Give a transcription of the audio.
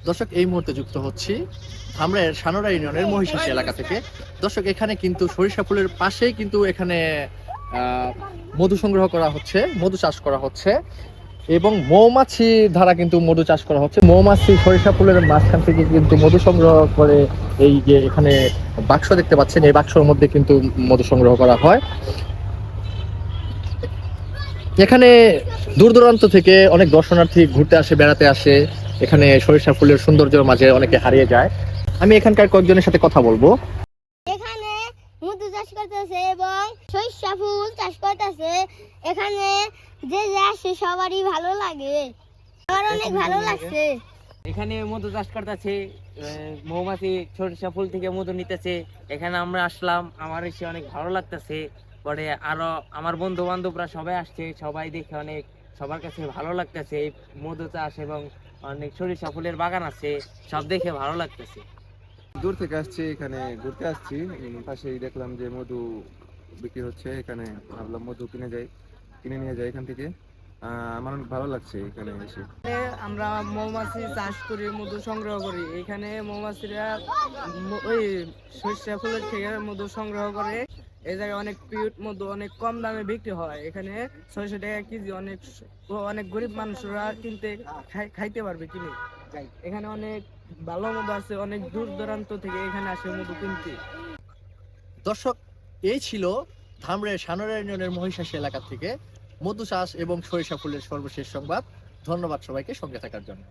দর্শক এই মুহূর্তে যুক্ত হচ্ছি ধামরাইয়ের সানোরা ইউনিয়নের মহিষাসী এলাকা থেকে। দর্শক এখানে কিন্তু সরিষা ফুলের পাশেই কিন্তু এখানে মধু সংগ্রহ করা হচ্ছে, মধু চাষ করা হচ্ছে এবং মৌমাছি দ্বারা কিন্তু মধু চাষ করা হচ্ছে। মৌমাছি সরিষা ফুলের মাঝখান থেকে কিন্তু মধু সংগ্রহ করে এই যে এখানে বাক্স দেখতে পাচ্ছেন, এই বাক্সের মধ্যে কিন্তু মধু সংগ্রহ করা হয়। এখানে দূর দূরান্ত থেকে অনেক দর্শনার্থী ঘুরতে আসে, বেড়াতে আসে। এখানে সরিষা ফুলের সৌন্দর্যের মাঝে অনেকে হারিয়ে যায়। আমি এখানকার কয়েকজনের সাথে কথা বলবো। এখানে মধু চাষ করতেছে এবং সরিষা ফুল চাষ করতেছে। এখানে যে আসে সবারই ভালো লাগে, আমার অনেক ভালো লাগছে। এখানে মধু চাষ করতেছে, মৌমাছি সরিষা ফুল থেকে মধু নিতেছে। এখানে আমরা আসলাম, আমার এসে অনেক ভালো লাগতেছে। পরে আরো আমার বন্ধু বান্ধবরা সবাই আসছে, সবাই দেখে অনেক সবার কাছে ভালো লাগতেছে। এই মধু চাষ এবং অনেক সরিষা ফুলের বাগান আছে, সব দেখে ভালো লাগতেছে। দূর থেকে আসছি, এখানে ঘুরতে আসছি। পাশেই দেখলাম যে মধু বিক্রি হচ্ছে, এখানে ভাবলাম মধু কিনে নিয়ে যাই এখান থেকে। আমার অনেক ভালো লাগছে এখানে এসে। আমরা মৌমাছি চাষ করি, মধু সংগ্রহ করি। এখানে মৌমাছিরা ওই সরিষা ফুলের থেকে মধু সংগ্রহ করে। এই জায়গায় অনেক পিওর মধু অনেক কম দামে বিক্রি হয়। এখানে 600 টাকা কেজি। অনেক গরিব মানুষরা কিনতে খাইতে পারবে কিনে। এখানে অনেক ভালো মধু আছে, অনেক দূর দূরান্ত থেকে এখানে আসে মধু কিনতে। দর্শক এই ছিল ধামরাইয়ের সানোরা ইউনিয়নের মহিষাসী এলাকা থেকে মধু চাষ এবং সরিষা ফুলের সর্বশেষ সংবাদ। ধন্যবাদ সবাইকে সঙ্গে থাকার জন্য।